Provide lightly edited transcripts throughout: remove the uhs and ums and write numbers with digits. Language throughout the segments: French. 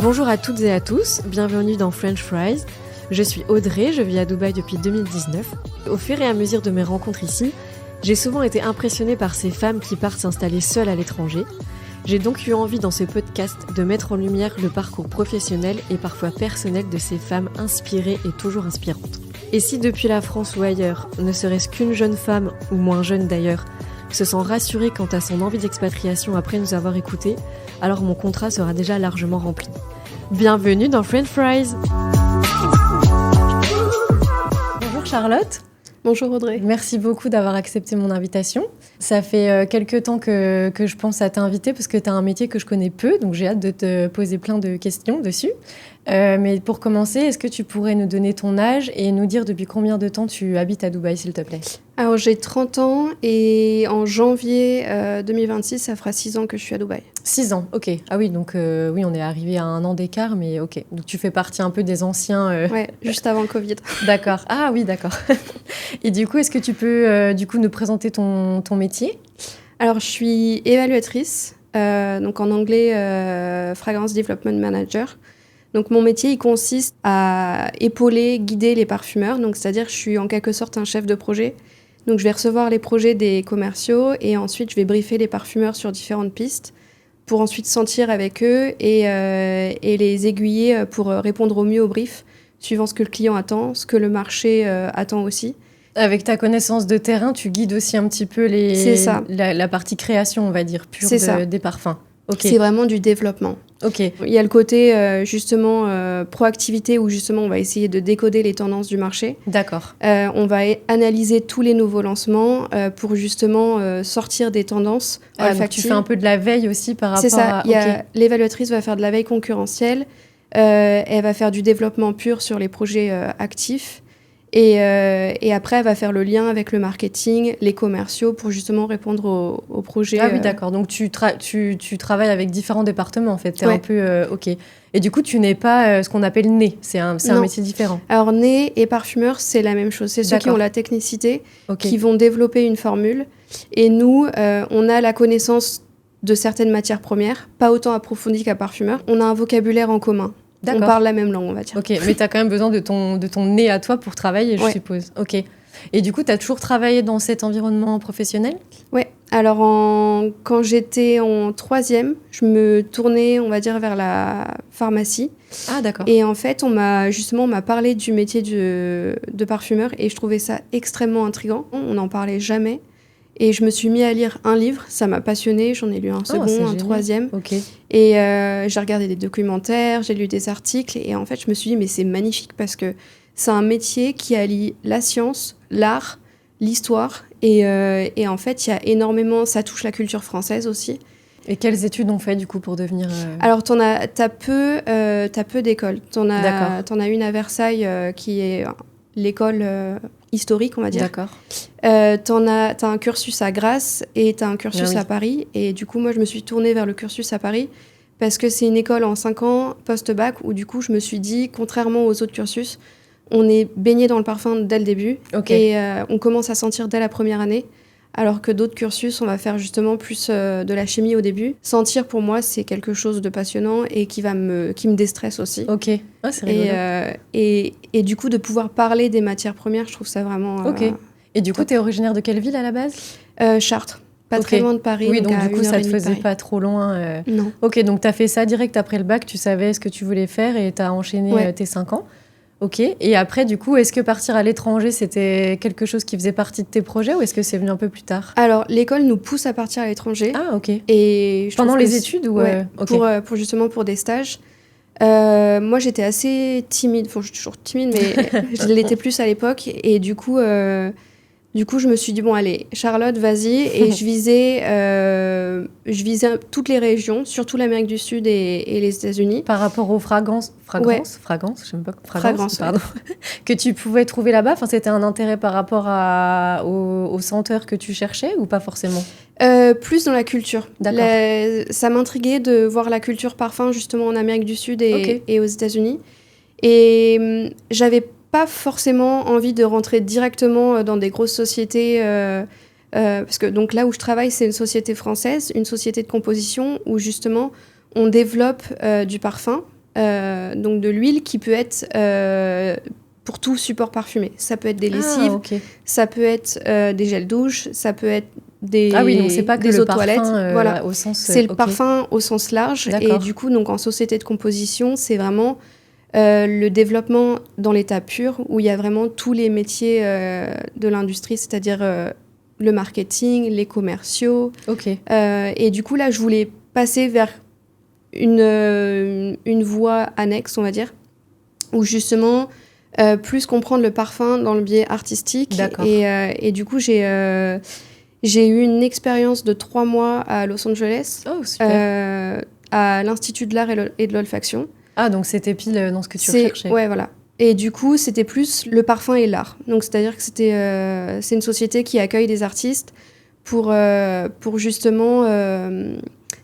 Bonjour à toutes et à tous, bienvenue dans French Fries. Je suis Audrey, je vis à Dubaï depuis 2019. Au fur et à mesure de mes rencontres ici, j'ai souvent été impressionnée par ces femmes qui partent s'installer seules à l'étranger. J'ai donc eu envie dans ce podcast de mettre en lumière le parcours professionnel et parfois personnel de ces femmes inspirées et toujours inspirantes. Et si depuis la France ou ailleurs, ne serait-ce qu'une jeune femme, ou moins jeune d'ailleurs, se sent rassurée quant à son envie d'expatriation après nous avoir écoutés, alors mon contrat sera déjà largement rempli. Bienvenue dans French Fries. Bonjour Charlotte. Bonjour Audrey. Merci beaucoup d'avoir accepté mon invitation. Ça fait quelques temps que je pense à t'inviter parce que tu as un métier que je connais peu, donc j'ai hâte de te poser plein de questions dessus. Mais pour commencer, est-ce que tu pourrais nous donner ton âge et nous dire depuis combien de temps tu habites à Dubaï, s'il te plaît ? Alors j'ai 30 ans et en janvier 2026, ça fera 6 ans que je suis à Dubaï. 6 ans, ok. Ah oui, donc oui, on est arrivé à 1 an d'écart, mais ok. Donc tu fais partie un peu des anciens... Ouais, juste avant le Covid. D'accord. Ah oui, d'accord. Et du coup, est-ce que tu peux nous présenter ton métier ? Alors je suis évaluatrice, donc en anglais Fragrance Development Manager. Donc mon métier, il consiste à épauler, guider les parfumeurs. Donc c'est-à-dire que je suis en quelque sorte un chef de projet. Donc je vais recevoir les projets des commerciaux et ensuite je vais briefer les parfumeurs sur différentes pistes pour ensuite sentir avec eux et les aiguiller pour répondre au mieux au brief, suivant ce que le client attend, ce que le marché attend aussi. Avec ta connaissance de terrain, tu guides aussi un petit peu la partie création, on va dire, pure des parfums. Okay. C'est vraiment du développement. Okay. Il y a le côté proactivité où justement on va essayer de décoder les tendances du marché. D'accord. On va analyser tous les nouveaux lancements pour justement sortir des tendances olfactives. Donc tu fais un peu de la veille aussi par rapport à... C'est ça. L'évaluatrice va faire de la veille concurrentielle. Elle va faire du développement pur sur les projets actifs. Et après, elle va faire le lien avec le marketing, les commerciaux pour justement répondre aux projets. Ah oui, d'accord. Donc, tu travailles avec différents départements, en fait. T'es un peu... OK. Et du coup, tu n'es pas ce qu'on appelle nez. C'est un métier différent. Alors, nez et parfumeur, c'est la même chose. C'est ceux qui ont la technicité, qui vont développer une formule. Et nous, on a la connaissance de certaines matières premières, pas autant approfondie qu'un parfumeur. On a un vocabulaire en commun. D'accord. On parle la même langue, on va dire. Ok, mais tu as quand même besoin de ton nez à toi pour travailler, je suppose. Ok. Et du coup, tu as toujours travaillé dans cet environnement professionnel ? Ouais. Alors, quand j'étais en 3e, je me tournais, on va dire, vers la pharmacie. Ah, d'accord. Et en fait, on m'a parlé du métier de parfumeur et je trouvais ça extrêmement intriguant. On n'en parlait jamais. Et je me suis mis à lire un livre, ça m'a passionnée, j'en ai lu un second, un 3e. Okay. Et j'ai regardé des documentaires, j'ai lu des articles, et en fait je me suis dit mais c'est magnifique parce que c'est un métier qui allie la science, l'art, l'histoire, et en fait il y a énormément, ça touche la culture française aussi. Et quelles études on fait du coup pour devenir... Alors t'as peu d'écoles, t'en as une à Versailles qui est l'école... historique, on va dire. D'accord. T'as un cursus à Grasse et t'as un cursus à Paris. Et du coup, moi, je me suis tournée vers le cursus à Paris parce que c'est une école en 5 ans, post-bac, où du coup, je me suis dit, contrairement aux autres cursus, on est baigné dans le parfum dès le début. Okay. Et on commence à sentir dès la première année. Alors que d'autres cursus, on va faire justement plus de la chimie au début. Sentir, pour moi, c'est quelque chose de passionnant et qui me déstresse aussi. Ok, c'est rigolo. Et du coup, de pouvoir parler des matières premières, je trouve ça vraiment... Ok. Et du coup, t'es originaire de quelle ville à la base ? Chartres. Pas très loin de Paris. Oui, donc du coup, ça te faisait pas trop loin. Non. Ok, donc t'as fait ça direct après le bac, tu savais ce que tu voulais faire et t'as enchaîné tes 5 ans. Ok, et après, du coup, est-ce que partir à l'étranger, c'était quelque chose qui faisait partie de tes projets ou est-ce que c'est venu un peu plus tard ? Alors, l'école nous pousse à partir à l'étranger. Ah, ok. Et pendant les études ou okay. pour des stages. Moi, j'étais assez timide. Enfin, je suis toujours timide, mais je l'étais plus à l'époque. Et du coup, je me suis dit, bon, allez, Charlotte, vas-y. Et je visais toutes les régions, surtout l'Amérique du Sud et les États-Unis. Par rapport aux fragrances, je sais même pas, fragrances, pardon, que tu pouvais trouver là-bas. Enfin, c'était un intérêt par rapport aux senteurs que tu cherchais ou pas forcément ? Plus dans la culture. Ça m'intriguait de voir la culture parfum justement en Amérique du Sud et aux États-Unis. Et j'avais pas forcément envie de rentrer directement dans des grosses sociétés parce que donc là où je travaille, c'est une société française, une société de composition où justement on développe du parfum donc de l'huile qui peut être pour tout support parfumé. Ça peut être des lessives, ça peut être des gels douche, ça peut être des donc c'est pas que des le eaux de toilette. parfum au sens... c'est le parfum au sens large. D'accord. Et du coup, donc en société de composition, c'est vraiment le développement dans l'état pur, où il y a vraiment tous les métiers de l'industrie, c'est-à-dire le marketing, les commerciaux. Et du coup, là, je voulais passer vers une voie annexe, on va dire, où justement, plus comprendre le parfum dans le biais artistique. Et du coup, j'ai eu une expérience de 3 mois à Los Angeles, à l'Institut de l'art et de l'olfaction. Ah, donc c'était pile dans ce que tu recherchais. Ouais, voilà. Et du coup, c'était plus le parfum et l'art. Donc, c'est-à-dire que c'est une société qui accueille des artistes pour justement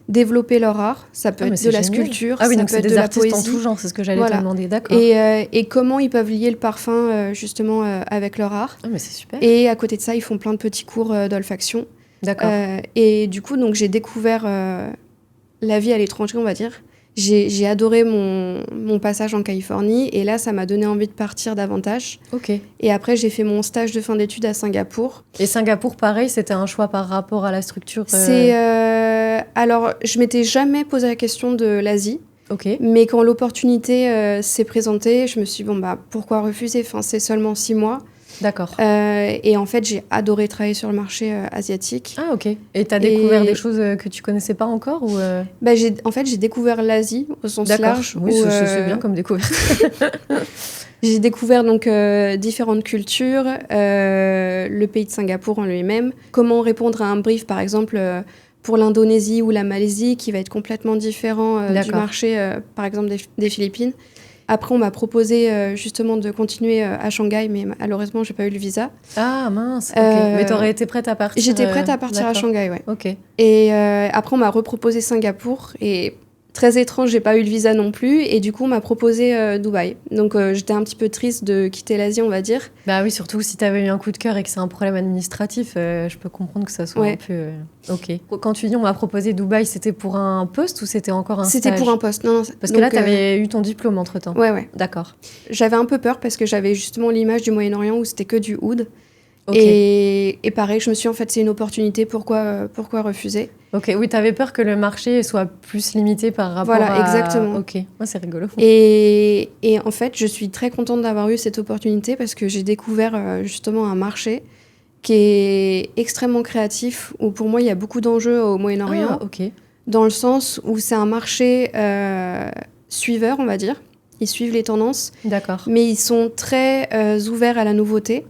développer leur art. Ça peut être de la sculpture, ça peut être de la poésie. En tout genre, c'est ce que j'allais te demander, d'accord. Et comment ils peuvent lier le parfum justement avec leur art. Ah, mais c'est super. Et à côté de ça, ils font plein de petits cours d'olfaction. D'accord. Et du coup, donc, j'ai découvert la vie à l'étranger, on va dire. J'ai adoré mon passage en Californie et là, ça m'a donné envie de partir davantage. Et après, j'ai fait mon stage de fin d'études à Singapour. Et Singapour, pareil, c'était un choix par rapport à la structure Alors, je m'étais jamais posé la question de l'Asie. Mais quand l'opportunité s'est présentée, je me suis dit, pourquoi refuser ? Enfin, c'est seulement 6 mois. D'accord. Et en fait, j'ai adoré travailler sur le marché asiatique. Ah, ok. Et tu as découvert des choses que tu connaissais pas encore ou j'ai découvert l'Asie au sens large. Oui, c'est bien comme découverte. J'ai découvert donc différentes cultures, le pays de Singapour en lui-même, comment répondre à un brief, par exemple, pour l'Indonésie ou la Malaisie, qui va être complètement différent du marché, par exemple, des Philippines. Après, on m'a proposé justement de continuer à Shanghai, mais malheureusement, j'ai pas eu le visa. Ah mince, mais t'aurais été prête à partir J'étais prête à partir à Shanghai, ouais. Ok. Et après, on m'a reproposé Singapour, et très étrange, j'ai pas eu le visa non plus, et du coup, on m'a proposé Dubaï. Donc, j'étais un petit peu triste de quitter l'Asie, on va dire. Bah oui, surtout si t'avais eu un coup de cœur et que c'est un problème administratif, je peux comprendre que ça soit un peu... Ok. Quand tu dis on m'a proposé Dubaï, c'était pour un poste ou c'était encore un stage ? C'était pour un poste, non. Parce que là, t'avais eu ton diplôme entre-temps. Ouais. D'accord. J'avais un peu peur parce que j'avais justement l'image du Moyen-Orient où c'était que du oud. Et pareil, je me suis dit, en fait, c'est une opportunité, pourquoi refuser ? Ok, oui, t'avais peur que le marché soit plus limité par rapport à... Voilà, exactement. Ok, c'est rigolo. Et en fait, je suis très contente d'avoir eu cette opportunité parce que j'ai découvert justement un marché qui est extrêmement créatif, où pour moi, il y a beaucoup d'enjeux au Moyen-Orient. Ah, ok. Dans le sens où c'est un marché suiveur, on va dire. Ils suivent les tendances. D'accord. Mais ils sont très ouverts à la nouveauté.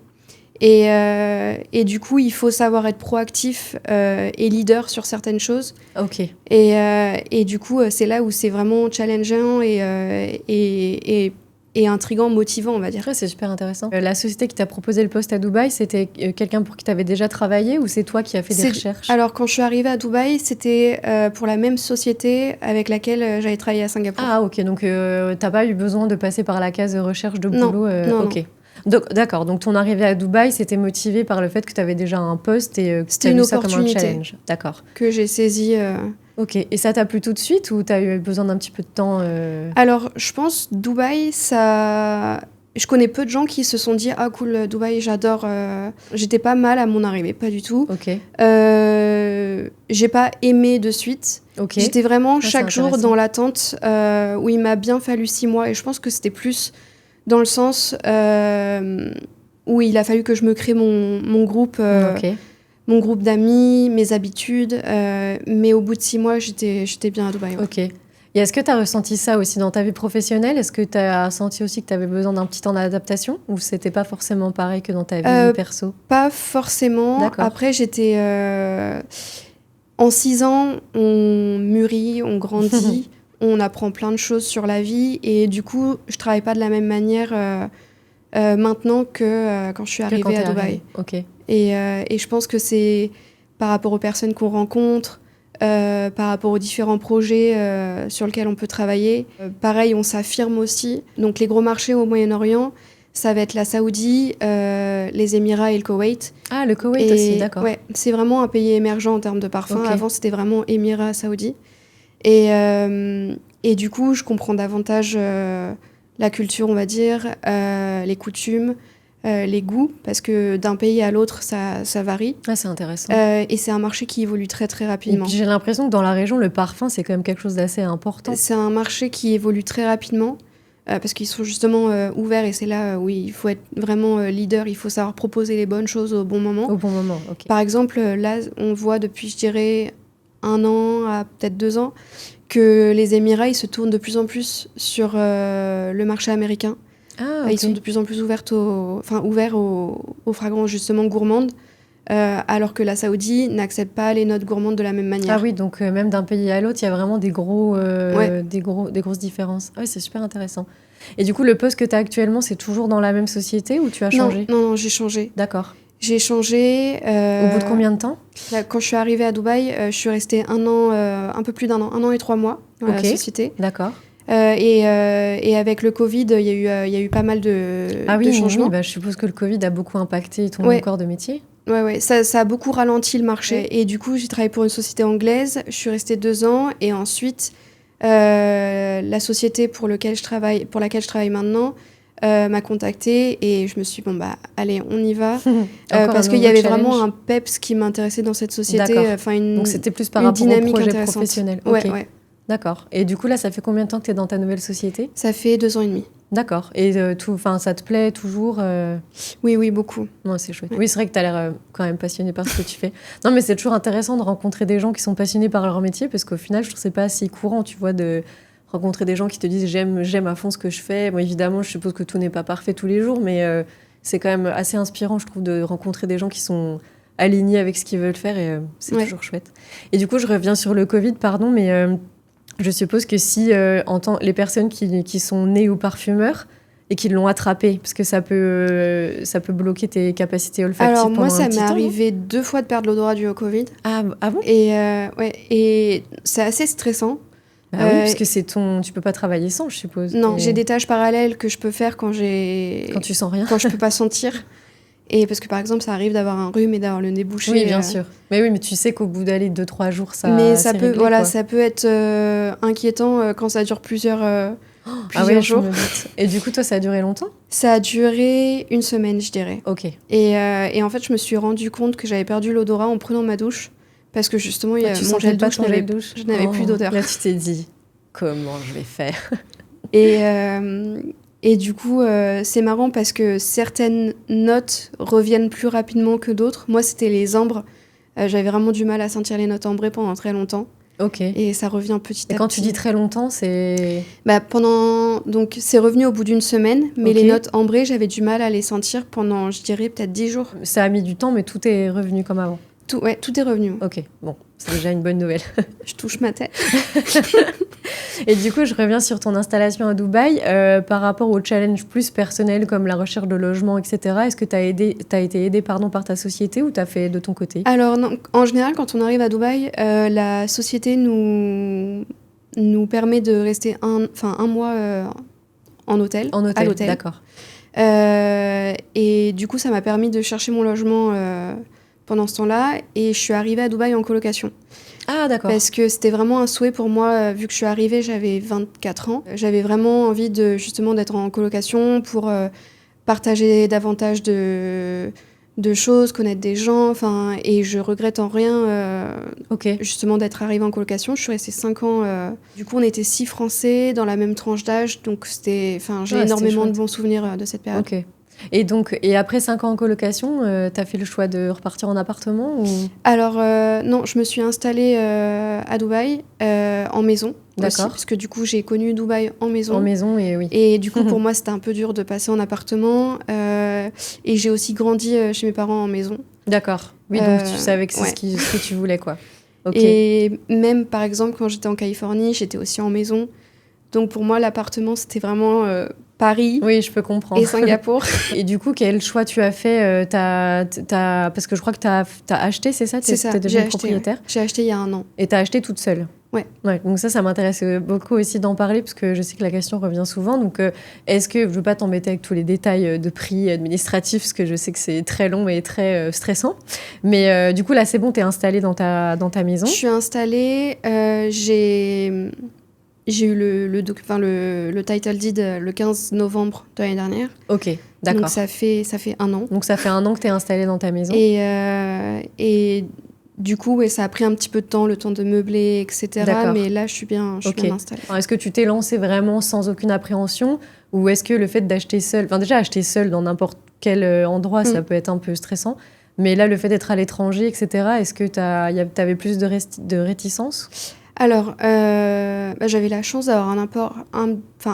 Et du coup, il faut savoir être proactif et leader sur certaines choses. Ok. Et du coup, c'est là où c'est vraiment challengeant et intriguant, motivant, on va dire. Ouais, c'est super intéressant. La société qui t'a proposé le poste à Dubaï, c'était quelqu'un pour qui t'avais déjà travaillé ou c'est toi qui as fait des recherches ? Alors, quand je suis arrivée à Dubaï, c'était pour la même société avec laquelle j'avais travaillé à Singapour. Ah, ok. Donc, t'as pas eu besoin de passer par la case de recherche de boulot Non. Ok. Donc, d'accord, donc ton arrivée à Dubaï, c'était motivé par le fait que tu avais déjà un poste et que tu as vu ça comme un challenge. D'accord. Que j'ai saisi. Ok, et ça t'a plu tout de suite ou tu as eu besoin d'un petit peu de temps Alors, je pense Dubaï, ça... Je connais peu de gens qui se sont dit « Ah cool, Dubaï, j'adore. » J'étais pas mal à mon arrivée, pas du tout. Ok. J'ai pas aimé de suite. Ok. J'étais vraiment chaque jour dans l'attente où il m'a bien fallu 6 mois et je pense que c'était plus... dans le sens où il a fallu que je me crée mon groupe, mon groupe d'amis, mes habitudes. Mais au bout de 6 mois, j'étais bien à Dubaï. Ouais. Ok. Et est-ce que tu as ressenti ça aussi dans ta vie professionnelle ? Est-ce que tu as senti aussi que tu avais besoin d'un petit temps d'adaptation ? Ou c'était pas forcément pareil que dans ta vie perso ? Pas forcément. D'accord. Après, j'étais... En 6 ans, on mûrit, on grandit. On apprend plein de choses sur la vie et du coup, je travaille pas de la même manière maintenant que quand je suis arrivée à Dubaï. Ok. Et je pense que c'est par rapport aux personnes qu'on rencontre, par rapport aux différents projets sur lesquels on peut travailler. Pareil, on s'affirme aussi. Donc les gros marchés au Moyen-Orient, ça va être la Saoudie, les Émirats et le Koweït. Ah, le Koweït aussi, d'accord. Ouais, c'est vraiment un pays émergent en termes de parfum. Okay. Avant, c'était vraiment Émirats, Saoudi. Et Et du coup, je comprends davantage la culture, on va dire, les coutumes, les goûts, parce que d'un pays à l'autre, ça varie. Ah, c'est intéressant. Et c'est un marché qui évolue très, très Et rapidement. puis j'ai l'impression que dans la région, le parfum, c'est quand même quelque chose d'assez important. C'est un marché qui évolue très rapidement, parce qu'ils sont justement ouverts, et c'est là où il faut être vraiment leader, il faut savoir proposer les bonnes choses au bon moment. Au bon moment, ok. Par exemple, là, on voit depuis, je dirais, 1 an à peut-être 2 ans, que les Émirats, ils se tournent de plus en plus sur le marché américain. Ah, ok. Ils sont de plus en plus ouverts aux fragrances justement gourmandes, alors que la Saoudie n'accepte pas les notes gourmandes de la même manière. Ah oui, donc même d'un pays à l'autre, il y a vraiment des Ouais. des grosses différences. Ah oui, c'est super intéressant. Et du coup, le poste que tu as actuellement, c'est toujours dans la même société ou tu as changé? Non, j'ai changé. D'accord. J'ai changé. Au bout de combien de temps? Là, quand je suis arrivée à Dubaï, je suis restée 1 an, un peu plus d'1 an, 1 an et 3 mois dans la Ok. société. D'accord. Et avec le Covid, il y a eu pas mal de changements. Oui, bah, je suppose que le Covid a beaucoup impacté ton Ouais. corps de métier. Ouais, ça a beaucoup ralenti le marché. Et du coup, j'ai travaillé pour une société anglaise. Je suis restée 2 ans. Et ensuite, la société pour laquelle je travaille maintenant m'a contactée. Et je me suis dit, bon, bah, allez, on y va. Encore Parce un qu'il y nouveau avait challenge. vraiment un peps qui m'intéressait dans cette société. D'accord. Enfin, Donc c'était plus par une rapport au dynamique projet intéressante. professionnel. Ouais, Ok. ouais. D'accord. Et du coup, là, ça fait combien de temps que tu es dans ta nouvelle société? Ça fait 2 ans et demi. D'accord. Et ça te plaît toujours Oui, beaucoup. Non, c'est chouette. Ouais. Oui, c'est vrai que tu as l'air quand même passionné par ce que tu fais. Non, mais c'est toujours intéressant de rencontrer des gens qui sont passionnés par leur métier parce qu'au final, je trouve que c'est pas si courant, tu vois, de rencontrer des gens qui te disent j'aime à fond ce que je fais. Bon, évidemment, je suppose que tout n'est pas parfait tous les jours, mais c'est quand même assez inspirant, je trouve, de rencontrer des gens qui sont alignés avec ce qu'ils veulent faire et c'est Ouais. toujours chouette. Et du coup, je reviens sur le Covid, pardon, mais je suppose que si les personnes qui sont nées ou parfumeurs et qui l'ont attrapé, parce que ça peut bloquer tes capacités olfactives Alors, pendant moi, ça un petit m'est temps, non? arrivé 2 fois de perdre l'odorat dû au Covid. Ah bon? Et c'est assez stressant. Bah oui, parce que tu peux pas travailler sans, je suppose. Non, Et j'ai des tâches parallèles que je peux faire quand tu sens rien. quand je peux pas sentir. Et parce que par exemple, ça arrive d'avoir un rhume et d'avoir le nez bouché. Oui, bien sûr. Mais oui, mais tu sais qu'au bout d'aller 2-3 jours, Mais ça c'est peut, réglé, voilà, quoi. ça peut être inquiétant quand ça dure plusieurs Ah plusieurs ouais, je jours. me doute. Et du coup, toi, ça a duré longtemps? Ça a duré 1 semaine, je dirais. Ok. Et en fait, je me suis rendu compte que j'avais perdu l'odorat en prenant ma douche. Parce que justement, Tu mon sentais gel pas douche, ton gel douche? je n'avais plus d'odeur. Là, tu t'es dit, comment je vais faire? Et du coup, c'est marrant parce que certaines notes reviennent plus rapidement que d'autres. Moi, c'était les ambres. J'avais vraiment du mal à sentir les notes ambrées pendant très longtemps. Ok. Et ça revient petit à petit. Et quand tu dis très longtemps, c'est... Donc, c'est revenu au bout d'1 semaine, mais Ok. les notes ambrées, j'avais du mal à les sentir pendant, je dirais, peut-être 10 jours. Ça a mis du temps, mais tout est revenu comme avant. Tout est revenu. Ok, bon, c'est déjà une bonne nouvelle. Je touche ma tête. Et du coup, je reviens sur ton installation à Dubaï. Par rapport aux challenges plus personnels comme la recherche de logement, etc., est-ce que tu as été aidé par ta société ou tu as fait de ton côté? Alors, non, en général, quand on arrive à Dubaï, la société nous permet de rester un mois en hôtel. En à hôtel, l'hôtel. d'accord. Et du coup, ça m'a permis de chercher mon logement pendant ce temps-là. Et je suis arrivée à Dubaï en colocation. Ah, d'accord. Parce que c'était vraiment un souhait pour moi, vu que je suis arrivée, j'avais 24 ans. J'avais vraiment envie justement d'être en colocation pour partager davantage de choses, connaître des gens. Et je regrette en rien Ok. justement d'être arrivée en colocation. Je suis restée 5 ans. Du coup, on était 6 Français dans la même tranche d'âge. Donc, j'ai c'était énormément de chouette. bons souvenirs de cette période. Ok. Et après 5 ans en colocation, tu as fait le choix de repartir en appartement ou... Alors, non, je me suis installée à Dubaï en maison aussi, D'accord. parce que du coup, j'ai connu Dubaï en maison. En maison, et oui. Et du coup, pour moi, c'était un peu dur de passer en appartement. Et j'ai aussi grandi chez mes parents en maison. D'accord. Oui, donc tu savais que c'est ouais. ce que tu voulais, quoi. Ok. Et même, par exemple, quand j'étais en Californie, j'étais aussi en maison. Donc pour moi, l'appartement, c'était vraiment Paris Oui, je peux comprendre. et Singapour. Et du coup, quel choix tu as fait parce que je crois que tu as acheté, c'est ça? C'est ça, T'es j'ai devenue acheté. propriétaire. Ouais. J'ai acheté il y a 1 an. Et tu as acheté toute seule. Ouais. Donc ça m'intéresse beaucoup aussi d'en parler parce que je sais que la question revient souvent. Donc, est-ce que, je ne veux pas t'embêter avec tous les détails de prix administratifs parce que je sais que c'est très long et très stressant. Mais du coup, là, c'est bon, tu es installée dans ta maison. Je suis installée. J'ai eu le title deed le 15 novembre de l'année dernière. Ok, d'accord. Donc ça fait 1 an. Donc ça fait 1 an que tu es installée dans ta maison. Et du coup, ouais, ça a pris un petit peu de temps, le temps de meubler, etc. D'accord. Mais là, je suis bien installée. Alors, est-ce que tu t'es lancée vraiment sans aucune appréhension, ou est-ce que le fait d'acheter seule, enfin déjà acheter seule dans n'importe quel endroit, ça peut être un peu stressant, mais là le fait d'être à l'étranger, etc., est-ce que t'avais plus de réticence? Alors, j'avais la chance d'avoir un apport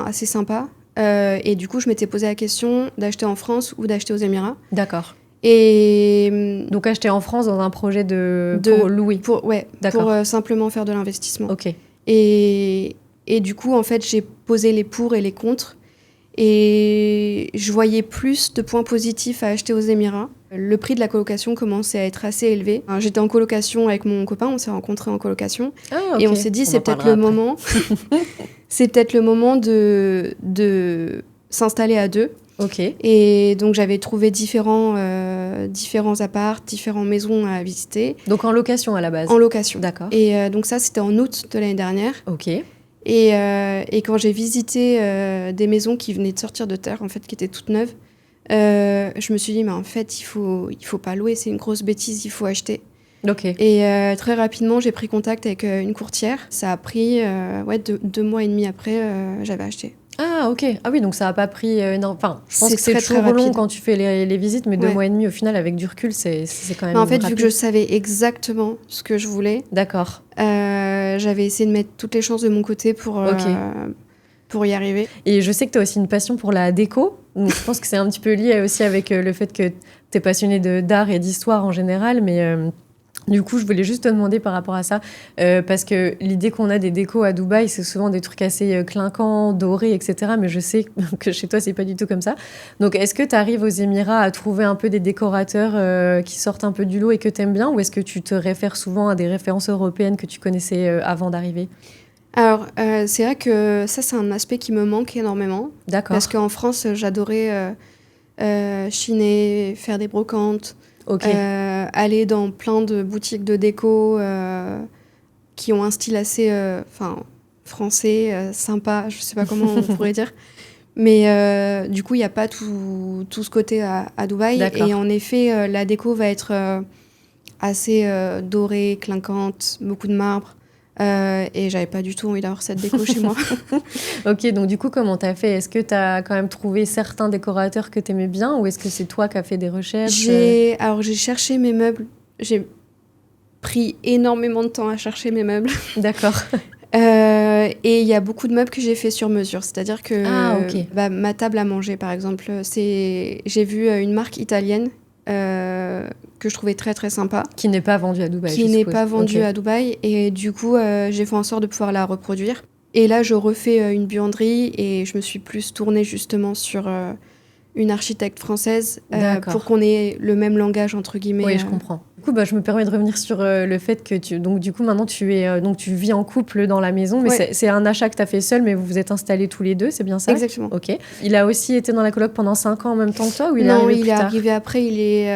assez sympa. Et du coup, je m'étais posé la question d'acheter en France ou d'acheter aux Émirats. D'accord. Et donc acheter en France dans un projet pour louer. Pour simplement faire de l'investissement. Ok. Et du coup, en fait, j'ai posé les pour et les contre. Et je voyais plus de points positifs à acheter aux Émirats. Le prix de la colocation commençait à être assez élevé. Alors, j'étais en colocation avec mon copain, on s'est rencontrés en colocation. Ah, okay. Et on s'est dit, c'est peut-être le moment. C'est peut-être le moment de s'installer à 2. Ok. Et donc j'avais trouvé différents apparts, différentes maisons à visiter. Donc en location à la base. En location. D'accord. Et donc ça, c'était en août de l'année dernière. Ok. Et quand j'ai visité des maisons qui venaient de sortir de terre, en fait, qui étaient toutes neuves, je me suis dit, mais en fait, il faut pas louer, c'est une grosse bêtise, il faut acheter. Ok. Et très rapidement, j'ai pris contact avec une courtière. Ça a pris 2 mois et demi après, j'avais acheté. Ah, ok. Ah oui, donc ça n'a pas pris énorme. Enfin, je pense que c'est très, toujours très long quand tu fais les visites, mais 2 mois et demi, au final, avec du recul, c'est quand même en fait, rapide. vu que je savais exactement ce que je voulais, d'accord. J'avais essayé de mettre toutes les chances de mon côté pour y arriver. Et je sais que tu as aussi une passion pour la déco. Donc je pense que c'est un petit peu lié aussi avec le fait que tu es passionnée d'art et d'histoire en général, mais... Du coup, je voulais juste te demander par rapport à ça, parce que l'idée qu'on a des décos à Dubaï, c'est souvent des trucs assez clinquants, dorés, etc. Mais je sais que chez toi, c'est pas du tout comme ça. Donc, est-ce que tu arrives aux Émirats à trouver un peu des décorateurs qui sortent un peu du lot et que tu aimes bien, ou est-ce que tu te réfères souvent à des références européennes que tu connaissais avant d'arriver ? Alors, c'est vrai que ça, c'est un aspect qui me manque énormément. D'accord. Parce qu'en France, j'adorais chiner, faire des brocantes. Okay. Aller dans plein de boutiques de déco qui ont un style assez français, sympa, je sais pas comment on pourrait dire. Mais du coup, il n'y a pas tout ce côté à Dubaï. D'accord. Et en effet, la déco va être assez dorée, clinquante, beaucoup de marbre. Et j'avais pas du tout envie d'avoir cette déco chez moi. Ok, donc du coup, comment t'as fait ? Est-ce que t'as quand même trouvé certains décorateurs que t'aimais bien, ou est-ce que c'est toi qui as fait des recherches ? Alors, j'ai cherché mes meubles. J'ai pris énormément de temps à chercher mes meubles. D'accord. Et il y a beaucoup de meubles que j'ai fait sur mesure. C'est-à-dire que ma table à manger, par exemple, j'ai vu une marque italienne que je trouvais très très sympa. Qui n'est pas vendue à Dubaï. Qui n'est pas vendue à Dubaï. Et du coup, j'ai fait en sorte de pouvoir la reproduire. Et là, je refais une buanderie et je me suis plus tournée justement sur une architecte française pour qu'on ait le même langage, entre guillemets. Oui, je comprends. Du coup, je me permets de revenir sur le fait que donc du coup, maintenant, tu vis en couple dans la maison, mais c'est un achat que tu as fait seul, mais vous vous êtes installés tous les deux, c'est bien ça ? Exactement. Ok. Il a aussi été dans la coloc pendant 5 ans en même temps que toi, ou il est arrivé plus tard ? Non, il est arrivé après.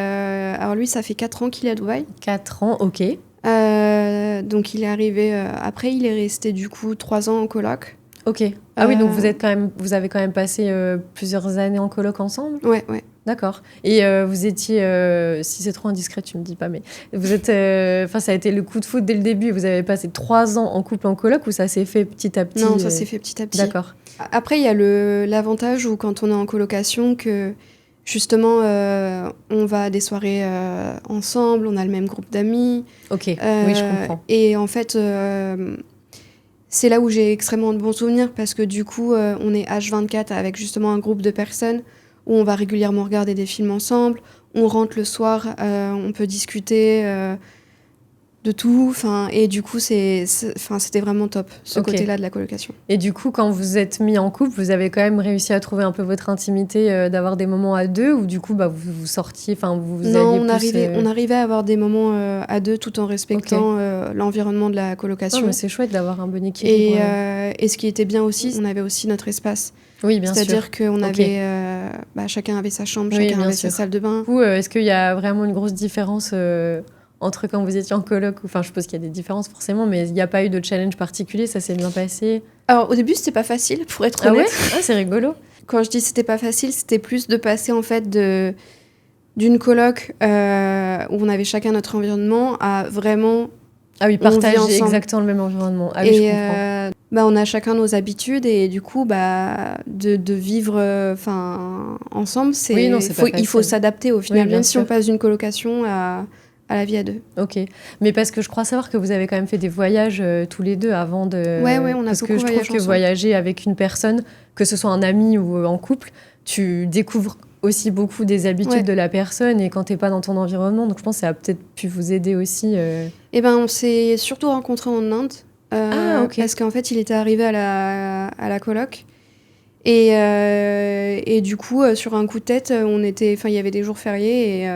Alors lui, ça fait 4 ans qu'il est à Dubaï. 4 ans, ok. Donc il est arrivé après, il est resté du coup 3 ans en coloc. Ok. Ah oui, donc vous avez quand même passé plusieurs années en coloc ensemble ? Ouais. D'accord. Et vous étiez, si c'est trop indiscret, tu me dis pas, mais vous êtes, ça a été le coup de foudre dès le début. Vous avez passé 3 ans en couple en coloc, ou ça s'est fait petit à petit ? Non, ça s'est fait petit à petit. D'accord. Après, il y a l'avantage où quand on est en colocation que justement, on va à des soirées ensemble, on a le même groupe d'amis. Ok. Oui, je comprends. Et en fait, c'est là où j'ai extrêmement de bons souvenirs parce que du coup, on est H24 avec justement un groupe de personnes où on va régulièrement regarder des films ensemble. On rentre le soir, on peut discuter de tout. Et du coup, c'était vraiment top, ce côté-là de la colocation. Et du coup, quand vous êtes mis en couple, vous avez quand même réussi à trouver un peu votre intimité, d'avoir des moments à deux, ou du coup, vous sortiez, Non, on arrivait à avoir des moments à deux tout en respectant l'environnement de la colocation. Oh, mais c'est chouette d'avoir un bon équilibre. Et ce qui était bien aussi, on avait aussi notre espace. Oui, bien sûr. C'est-à-dire qu'on avait, chacun avait sa chambre, chacun avait sa salle de bain. Du coup, est-ce qu'il y a vraiment une grosse différence entre quand vous étiez en coloc? Enfin, je suppose qu'il y a des différences forcément, mais il n'y a pas eu de challenge particulier, ça s'est bien passé? Alors, au début, c'était pas facile, pour être Ah ouais? honnête. Ah, c'est rigolo. Quand je dis c'était pas facile, c'était plus de passer, en fait, d'une coloc où on avait chacun notre environnement à vraiment... Ah oui, On vit partager ensemble. exactement le même environnement. Ah oui, je comprends. On a chacun nos habitudes et du coup, de vivre ensemble, Oui, non, c'est pas il faut facile. s'adapter au final, Oui, bien même si sûr. on passe d'une colocation à la vie à deux. Ok, mais parce que je crois savoir que vous avez quand même fait des voyages tous les deux avant de... Ouais, on a parce beaucoup que je trouve voyagé que ensemble. voyager avec une personne, que ce soit un ami ou en couple, tu découvres aussi beaucoup des habitudes Ouais. de la personne et quand t'es pas dans ton environnement, donc je pense que ça a peut-être pu vous aider aussi. On s'est surtout rencontrés en Inde. Ah, ok. Parce qu'en fait, il était arrivé à la coloc. Et du coup, sur un coup de tête, il y avait des jours fériés. Et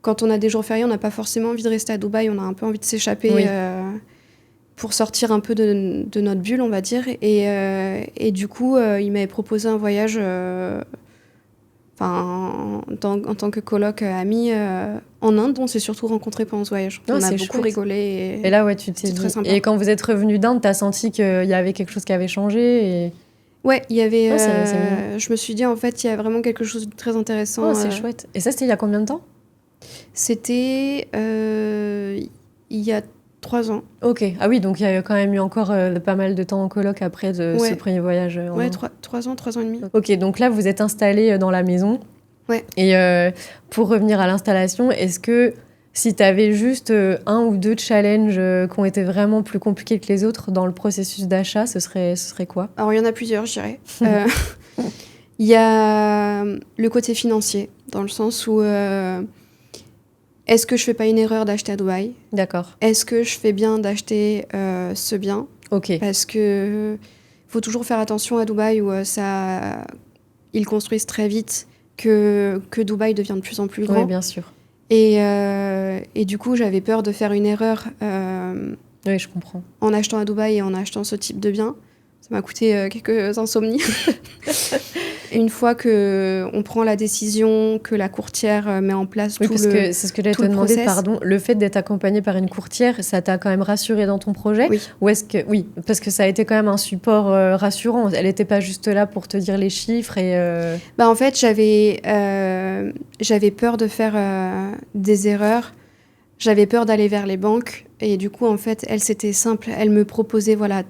quand on a des jours fériés, on n'a pas forcément envie de rester à Dubaï. On a un peu envie de s'échapper Oui. pour sortir un peu de notre bulle, on va dire. Et du coup, il m'avait proposé un voyage en tant que coloc ami en Inde. On s'est surtout rencontrés pendant ce voyage. Non, On a c'est beaucoup chouette. rigolé. Et là, ouais, tu t'es c'était très dit... sympa. Et quand vous êtes revenu d'Inde, t'as senti qu'il y avait quelque chose qui avait changé et... Ouais, il y avait. Ouais, c'est mignon. Je me suis dit, en fait, il y a vraiment quelque chose de très intéressant. Oh, c'est chouette. Et ça, c'était il y a combien de temps? C'était il y a 3 ans. Ok. Ah oui, donc il y a quand même eu encore pas mal de temps en coloc après ce Ouais. premier voyage. En Ouais, Inde. 3 ans, 3 ans et demi. Ok, donc là, vous êtes installés dans la maison. Ouais. Et pour revenir à l'installation, est-ce que si tu avais juste un ou deux challenges qui ont été vraiment plus compliqués que les autres dans le processus d'achat, ce serait quoi? Alors, il y en a plusieurs, je dirais. Il y a le côté financier, dans le sens où est-ce que je fais pas une erreur d'acheter à Dubaï? D'accord. Est-ce que je fais bien d'acheter ce bien? Ok. Parce que faut toujours faire attention à Dubaï où ils construisent très vite que Dubaï devient de plus en plus grand. Oui, bien sûr. Et du coup, j'avais peur de faire une erreur Oui, je comprends. en achetant à Dubaï et en achetant ce type de bien. Ça m'a coûté quelques insomnies. Et une fois qu'on prend la décision, que la courtière met en place Oui, parce que c'est ce que j'allais te demander, pardon. Le fait d'être accompagné par une courtière, ça t'a quand même rassuré dans ton projet? Oui. Ou est-ce que... Oui, parce que ça a été quand même un support rassurant. Elle n'était pas juste là pour te dire les chiffres et... En fait, j'avais peur de faire des erreurs. J'avais peur d'aller vers les banques. Et du coup, en fait, elle, c'était simple. Elle me proposait, voilà,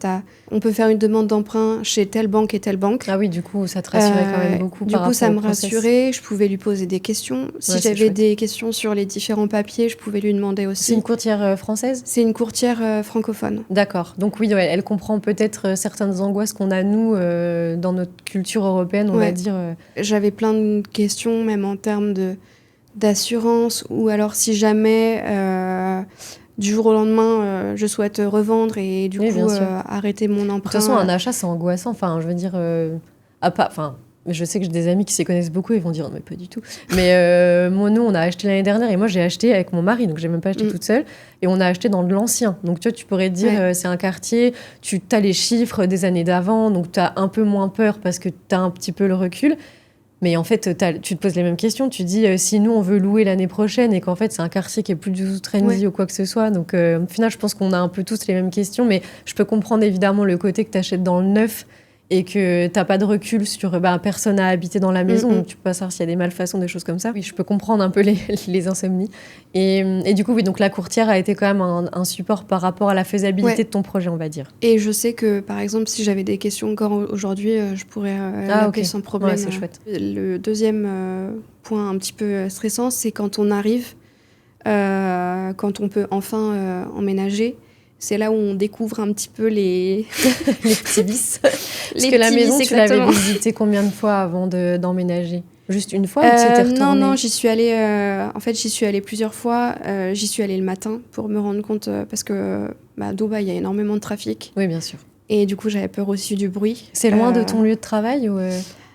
on peut faire une demande d'emprunt chez telle banque et telle banque. Ah oui, du coup, ça te rassurait quand même beaucoup Du par coup, rapport ça au me process. rassurait. Je pouvais lui poser des questions. Si Ouais, c'est j'avais chouette. des questions sur les différents papiers, je pouvais lui demander aussi. C'est une courtière française? C'est une courtière francophone. D'accord. Donc oui, ouais, elle comprend peut-être certaines angoisses qu'on a, nous, dans notre culture européenne, on va dire. J'avais plein de questions, même en termes d'assurance, ou alors si jamais du jour au lendemain je souhaite revendre et du coup arrêter mon emprunt. De toute façon, un achat, c'est angoissant. Enfin, je veux dire, je sais que j'ai des amis qui s'y connaissent beaucoup, ils vont dire non, mais pas du tout. Mais nous, on a acheté l'année dernière et moi, j'ai acheté avec mon mari, donc j'ai même pas acheté toute seule. Et on a acheté dans de l'ancien. Donc, tu pourrais dire, c'est un quartier, tu as les chiffres des années d'avant, donc tu as un peu moins peur parce que tu as un petit peu le recul. Mais en fait, tu te poses les mêmes questions. Tu dis, si nous, on veut louer l'année prochaine et qu'en fait, c'est un quartier qui est plus du tout trendy ou quoi que ce soit. Donc, au final, je pense qu'on a un peu tous les mêmes questions. Mais je peux comprendre évidemment le côté que tu achètes dans le neuf et que tu n'as pas de recul sur personne à habiter dans la maison. Donc, tu peux pas savoir s'il y a des malfaçons, des choses comme ça. Oui, je peux comprendre un peu les insomnies. Et du coup, oui, donc la courtière a été quand même un support par rapport à la faisabilité de ton projet, on va dire. Et je sais que, par exemple, si j'avais des questions encore aujourd'hui, je pourrais l'appeler sans problème. Ouais, c'est chouette. Le deuxième point un petit peu stressant, c'est quand on arrive, quand on peut enfin emménager. C'est là où on découvre un petit peu les petits vices. Parce que la maison, tu l'avais visitée combien de fois avant d'emménager? Juste une fois ou tu étais retournée? Non, j'y suis allée. En fait, j'y suis allée plusieurs fois. J'y suis allée le matin pour me rendre compte parce que à Dubaï, il y a énormément de trafic. Oui, bien sûr. Et du coup, j'avais peur aussi du bruit. C'est loin de ton lieu de travail ou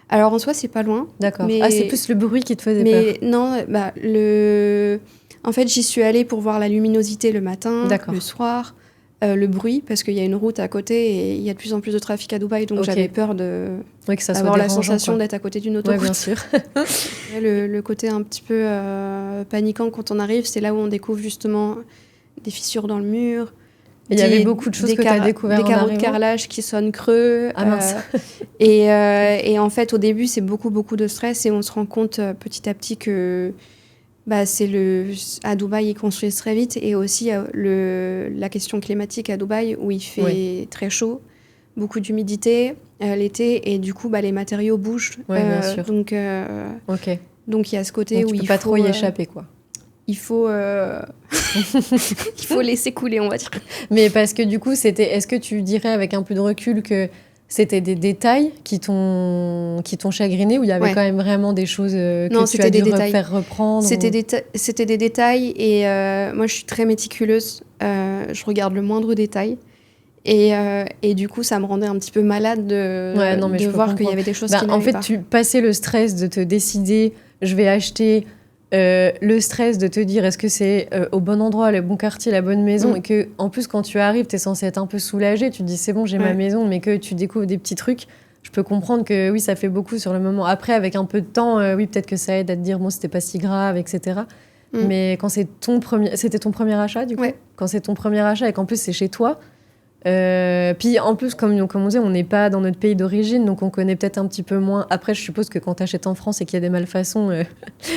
Alors en soi, c'est pas loin. D'accord. Mais... Ah, c'est plus le bruit qui te faisait peur. Non, En fait, j'y suis allée pour voir la luminosité le matin, le soir. le bruit, parce qu'il y a une route à côté et il y a de plus en plus de trafic à Dubaï, donc j'avais peur que ça d'avoir soit la dérangeant, sensation quoi. d'être à côté d'une autoroute. Ouais, bien sûr. Le côté un petit peu paniquant quand on arrive, c'est là où on découvre justement des fissures dans le mur. Il y avait beaucoup de choses que tu as découvert en des carreaux de arrivant. carrelage qui sonnent creux. Ah mince. Et en fait, au début, c'est beaucoup de stress et on se rend compte petit à petit que à Dubaï, ils construisent très vite. Et aussi la question climatique à Dubaï, où il fait très chaud, beaucoup d'humidité l'été. Et du coup, les matériaux bougent. Bien sûr. Donc, donc, il y a ce côté donc, où tu peux pas trop y échapper, quoi. Il faut laisser couler, on va dire. Mais parce que du coup, est-ce que tu dirais avec un peu de recul que c'était des détails qui t'ont chagriné, ou il y avait quand même vraiment des choses que tu as dû faire reprendre? C'était des détails, et moi je suis très méticuleuse, je regarde le moindre détail. Et du coup, ça me rendait un petit peu malade de voir qu'il y avait des choses qui n'allaient pas. En fait, tu passais le stress de te décider, je vais acheter, le stress de te dire est-ce que c'est au bon endroit, le bon quartier, la bonne maison, et que en plus quand tu arrives, tu es censé être un peu soulagée, tu te dis c'est bon, j'ai ma maison, mais que tu découvres des petits trucs. Je peux comprendre que oui, ça fait beaucoup sur le moment. Après, avec un peu de temps, oui, peut-être que ça aide à te dire bon, c'était pas si grave, etc. Mais quand c'était ton premier achat, du coup, quand c'est ton premier achat et qu'en plus c'est chez toi. Puis en plus, comme on disait, on n'est pas dans notre pays d'origine, donc on connaît peut-être un petit peu moins. Après, je suppose que quand tu achètes en France et qu'il y a des malfaçons,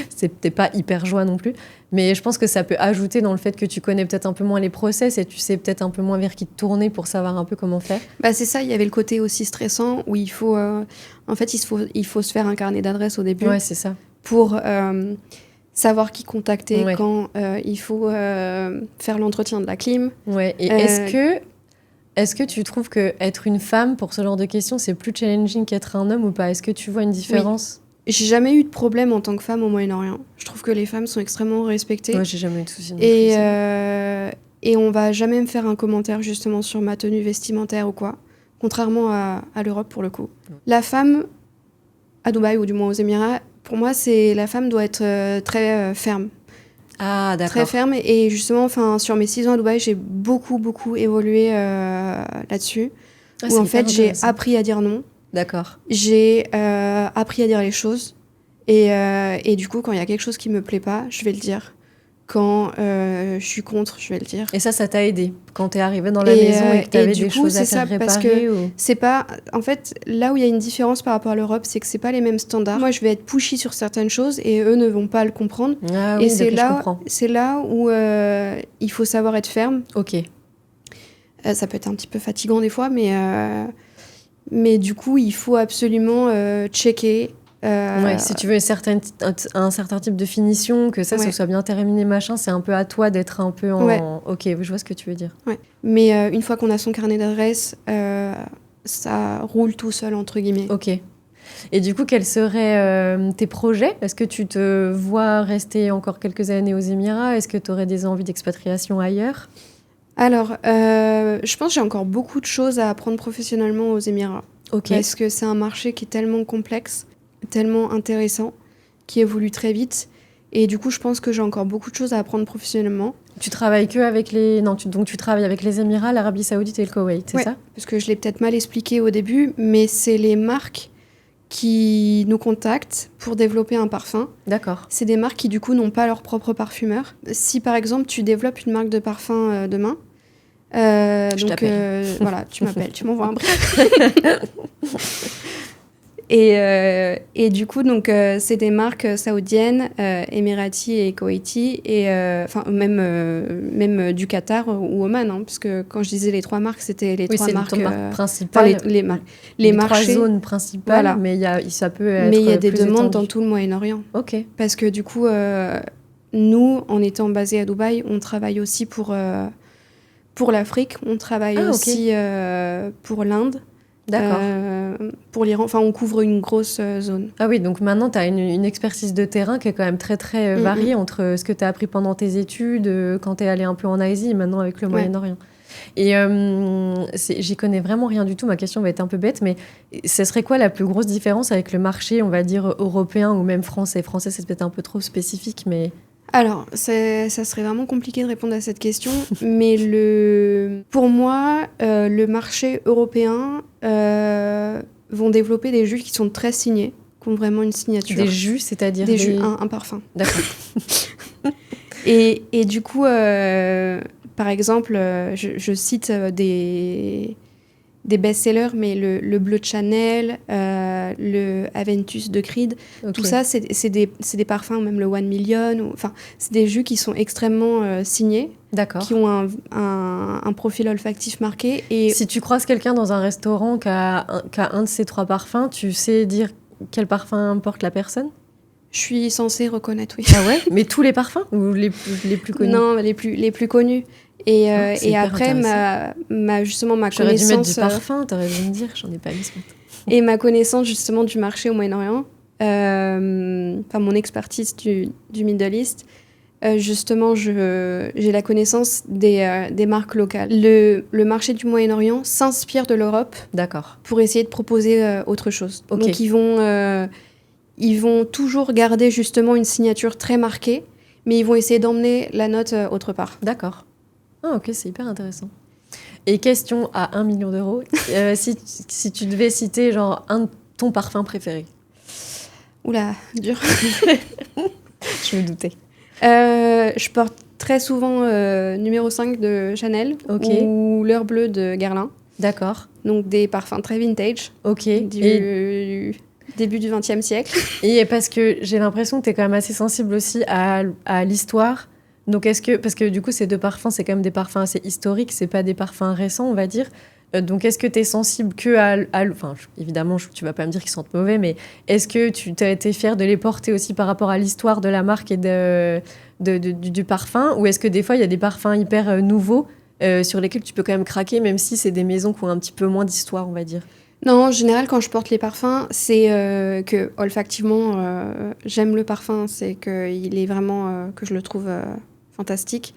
c'est peut-être pas hyper joie non plus. Mais je pense que ça peut ajouter dans le fait que tu connais peut-être un peu moins les process et tu sais peut-être un peu moins vers qui te tourner pour savoir un peu comment faire. C'est ça, il y avait le côté aussi stressant où il faut se faire un carnet d'adresses au début. Ouais, c'est ça. Pour savoir qui contacter quand il faut faire l'entretien de la clim. Ouais, et est-ce que tu trouves qu'être une femme, pour ce genre de questions, c'est plus challenging qu'être un homme ou pas? Est-ce que tu vois une différence? Oui. J'ai jamais eu de problème en tant que femme au Moyen-Orient. Je trouve que les femmes sont extrêmement respectées. Moi, j'ai jamais eu de soucis. Et on va jamais me faire un commentaire justement sur ma tenue vestimentaire ou quoi. Contrairement à l'Europe, pour le coup. La femme, à Dubaï ou du moins aux Émirats, pour moi, la femme doit être très ferme. Ah, d'accord. Très ferme. Et justement, sur mes 6 ans à Dubaï, j'ai beaucoup évolué là-dessus. Où en fait, j'ai appris à dire non. D'accord. J'ai appris à dire les choses. Et du coup, quand il y a quelque chose qui me plaît pas, je vais le dire. Quand je suis contre, je vais le dire. Et ça t'a aidé quand t'es arrivée dans la maison et que t'avais des choses à faire réparer? Parce que c'est pas... En fait, là où il y a une différence par rapport à l'Europe, c'est que c'est pas les mêmes standards. Moi, je vais être pushy sur certaines choses et eux ne vont pas le comprendre. Ah oui, et c'est là où il faut savoir être ferme. Ok. Ça peut être un petit peu fatigant des fois, mais du coup, il faut absolument checker. Si tu veux un certain type de finition, que ça soit bien terminé, machin, c'est un peu à toi d'être un peu en... Ok, je vois ce que tu veux dire. Ouais. Mais une fois qu'on a son carnet d'adresse, ça roule tout seul, entre guillemets. Ok. Et du coup, quels seraient tes projets? Est-ce que tu te vois rester encore quelques années aux Émirats? Est-ce que tu aurais des envies d'expatriation ailleurs? Alors, je pense que j'ai encore beaucoup de choses à apprendre professionnellement aux Émirats. Ok. Parce que c'est un marché qui est tellement complexe, tellement intéressant, qui évolue très vite. Et du coup, je pense que j'ai encore beaucoup de choses à apprendre professionnellement. Tu travailles que avec les... Non, donc tu travailles avec les Émirats, l'Arabie Saoudite et le Koweït, c'est ça? Parce que je l'ai peut-être mal expliqué au début, mais c'est les marques qui nous contactent pour développer un parfum. D'accord. C'est des marques qui, du coup, n'ont pas leur propre parfumeur. Si, par exemple, tu développes une marque de parfum demain, je t'appelle. Voilà, tu m'appelles, tu m'envoies un brief. Et du coup, donc, c'est des marques saoudiennes, émiraties et koweïti, et même du Qatar ou Oman, hein, parce que quand je disais les 3 marques, c'était les 3 marques principales. Les marchés, 3 zones principales, voilà. Mais ça peut être. Mais il y a des demandes étendu dans tout le Moyen-Orient. Ok. Parce que du coup, nous, en étant basés à Dubaï, on travaille aussi pour l'Afrique, on travaille aussi pour l'Inde. D'accord. Pour l'Iran, on couvre une grosse zone. Ah oui, donc maintenant, tu as une expertise de terrain qui est quand même très, très variée entre ce que tu as appris pendant tes études, quand tu es allé un peu en Asie, et maintenant avec le Moyen-Orient. Et j'y connais vraiment rien du tout, ma question va être un peu bête, mais ce serait quoi la plus grosse différence avec le marché, on va dire, européen ou même français? Français, c'est peut-être un peu trop spécifique, mais... Alors, ça serait vraiment compliqué de répondre à cette question, mais pour moi, le marché européen vont développer des jus qui sont très signés, qui ont vraiment une signature. Des jus, c'est-à-dire des jus, un parfum. D'accord. Et du coup, par exemple, je cite des best-sellers, mais le Bleu de Chanel, le Aventus de Creed, Okay. tout ça, c'est des parfums, même le 1 Million. Enfin, c'est des jus qui sont extrêmement signés, D'accord. qui ont un profil olfactif marqué. Et Si tu croises quelqu'un dans un restaurant qui a un de ces 3 parfums, tu sais dire quel parfum porte la personne? je suis censée reconnaître, oui. Ah ouais? Mais tous les parfums ou les plus connus? Non, les plus connus. Et c'est hyper après, justement, ma J'aurais dû mettre connaissance... du parfum, t'aurais dû me dire, j'en ai pas mis ce matin. Et ma connaissance justement du marché au Moyen-Orient, mon expertise du Middle East, justement, j'ai la connaissance des marques locales. Le marché du Moyen-Orient s'inspire de l'Europe D'accord. pour essayer de proposer autre chose. Ok. Donc ils vont toujours garder justement une signature très marquée, mais ils vont essayer d'emmener la note autre part. D'accord. Ah ok, c'est hyper intéressant. Et question à 1 million d'euros, si tu devais citer genre ton parfum préféré. Oula, dur. Je me doutais. Je porte très souvent numéro 5 de Chanel ou l'heure bleue de Guerlain. D'accord. Donc des parfums très vintage. Ok. Début du XXe siècle. Et parce que j'ai l'impression que tu es quand même assez sensible aussi à l'histoire. Donc parce que du coup ces 2 parfums, c'est quand même des parfums assez historiques, c'est pas des parfums récents, on va dire. Donc est-ce que tu es sensible que enfin évidemment tu vas pas me dire qu'ils sentent mauvais, mais est-ce que tu as été fière de les porter aussi par rapport à l'histoire de la marque et du parfum, ou est-ce que des fois il y a des parfums hyper nouveaux sur lesquels tu peux quand même craquer, même si c'est des maisons qui ont un petit peu moins d'histoire, on va dire? Non, en général, quand je porte les parfums, c'est que olfactivement, j'aime le parfum, c'est qu'il est vraiment que je le trouve fantastique.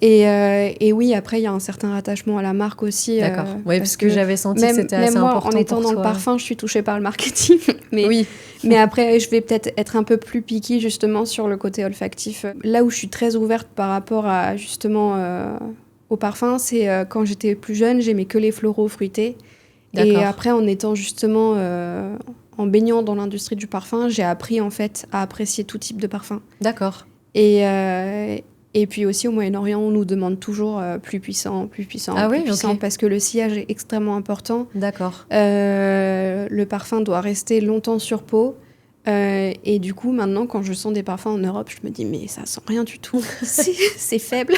Et oui, après, il y a un certain rattachement à la marque aussi. D'accord. Oui, parce que j'avais senti que c'était assez moi, important en étant pour dans toi. le parfum, je suis touchée par le marketing. Oui. Mais après, je vais peut-être être un peu plus picky justement sur le côté olfactif. Là où je suis très ouverte par rapport à justement au parfum, c'est quand j'étais plus jeune, j'aimais que les floraux fruités. D'accord. Et après, en étant justement en baignant dans l'industrie du parfum, j'ai appris en fait à apprécier tout type de parfum. D'accord. Et puis aussi au Moyen-Orient, on nous demande toujours plus puissant, puissant, parce que le sillage est extrêmement important. D'accord. Le parfum doit rester longtemps sur peau. Et du coup, maintenant, quand je sens des parfums en Europe, je me dis, mais ça sent rien du tout. C'est faible.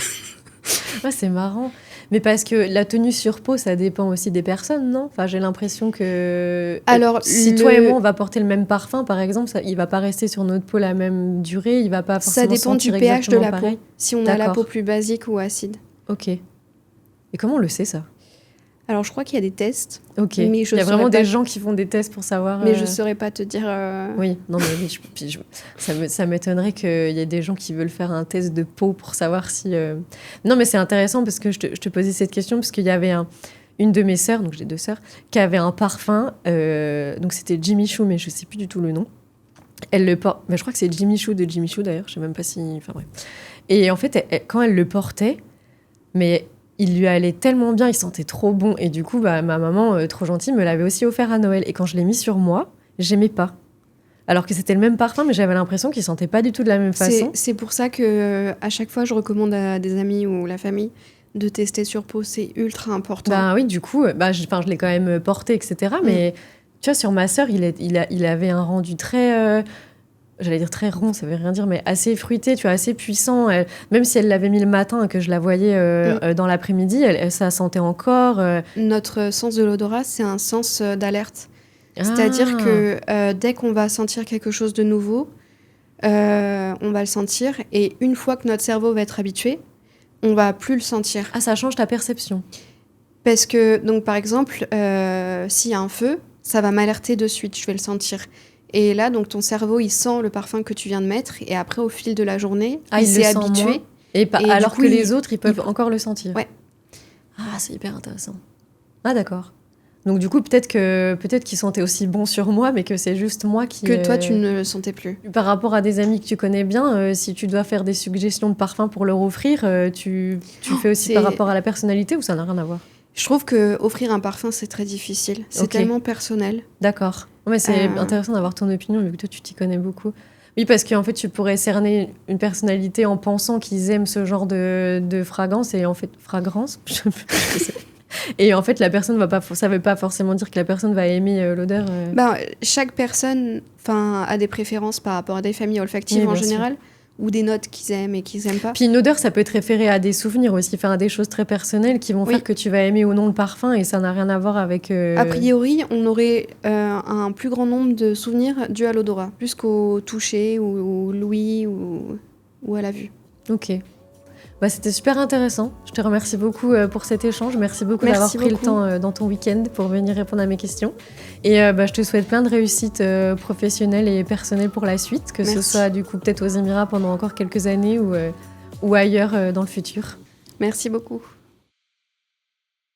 Ouais, c'est marrant. Mais parce que la tenue sur peau, ça dépend aussi des personnes, non? Enfin, j'ai l'impression que alors, si toi et moi, on va porter le même parfum, par exemple, il va pas rester sur notre peau la même durée, il va pas forcément ça dépend du pH de la peau, si on a la peau D'accord. plus basique ou acide. Ok. Et comment on le sait, ça? Alors, je crois qu'il y a des tests. Ok. Mais il y a vraiment des gens qui font des tests pour savoir... Mais je saurais pas te dire... Oui, non, mais ça m'étonnerait qu'il y ait des gens qui veulent faire un test de peau pour savoir si... Non, mais c'est intéressant parce que je te posais cette question parce qu'il y avait une de mes sœurs, donc j'ai 2 sœurs, qui avait un parfum, donc c'était Jimmy Choo, mais je sais plus du tout le nom. Elle le porte... je crois que c'est Jimmy Choo de Jimmy Choo, d'ailleurs, je sais même pas si... Enfin, bref. Et en fait, quand elle le portait, mais... il lui allait tellement bien, il sentait trop bon. Et du coup, ma maman, trop gentille, me l'avait aussi offert à Noël. Et quand je l'ai mis sur moi, j'aimais pas. Alors que c'était le même parfum, mais j'avais l'impression qu'il sentait pas du tout de la même façon. C'est pour ça que à chaque fois, je recommande à des amis ou la famille de tester sur peau. C'est ultra important. Bah oui, du coup, je l'ai quand même porté, etc. Mais tu vois, sur ma sœur, il avait un rendu très... j'allais dire très rond, ça veut rien dire, mais assez fruité, tu vois, assez puissant. Même si elle l'avait mis le matin et que je la voyais dans l'après-midi, ça sentait encore. Notre sens de l'odorat, c'est un sens d'alerte. C'est-à-dire que dès qu'on va sentir quelque chose de nouveau, on va le sentir. Et une fois que notre cerveau va être habitué, on va plus le sentir. Ah, ça change ta perception. Parce que, donc, par exemple, s'il y a un feu, ça va m'alerter de suite, je vais le sentir. Et là, donc, ton cerveau, il sent le parfum que tu viens de mettre. Et après, au fil de la journée, il s'est habitué. Alors que les autres, ils peuvent encore le sentir. Ouais. Ah, c'est hyper intéressant. Ah, d'accord. Donc du coup, peut-être qu'ils sentaient aussi bon sur moi, mais que c'est juste moi qui... Que toi, tu ne le sentais plus. Par rapport à des amis que tu connais bien, si tu dois faire des suggestions de parfums pour leur offrir, tu fais aussi par rapport à la personnalité ou ça n'a rien à voir? Je trouve que offrir un parfum, c'est très difficile. C'est tellement personnel. D'accord. Mais c'est intéressant d'avoir ton opinion, vu que toi, tu t'y connais beaucoup. Oui, parce qu'en fait, tu pourrais cerner une personnalité en pensant qu'ils aiment ce genre de fragrance, et en fait, fragrance, je sais. Et en fait, la personne ça veut pas forcément dire que la personne va aimer l'odeur. Chaque personne a des préférences par rapport à des familles olfactives en général, ou des notes qu'ils aiment et qu'ils n'aiment pas. Puis une odeur, ça peut être référé à des souvenirs aussi, à des choses très personnelles qui vont faire que tu vas aimer ou non le parfum, et ça n'a rien à voir avec... A priori, on aurait un plus grand nombre de souvenirs dus à l'odorat, plus qu'au toucher ou l'ouïe ou à la vue. Ok. C'était super intéressant. Je te remercie beaucoup pour cet échange. Merci beaucoup d'avoir pris le temps dans ton week-end pour venir répondre à mes questions. Et je te souhaite plein de réussites professionnelles et personnelles pour la suite, que ce soit du coup peut-être aux Émirats pendant encore quelques années ou ailleurs dans le futur. Merci beaucoup.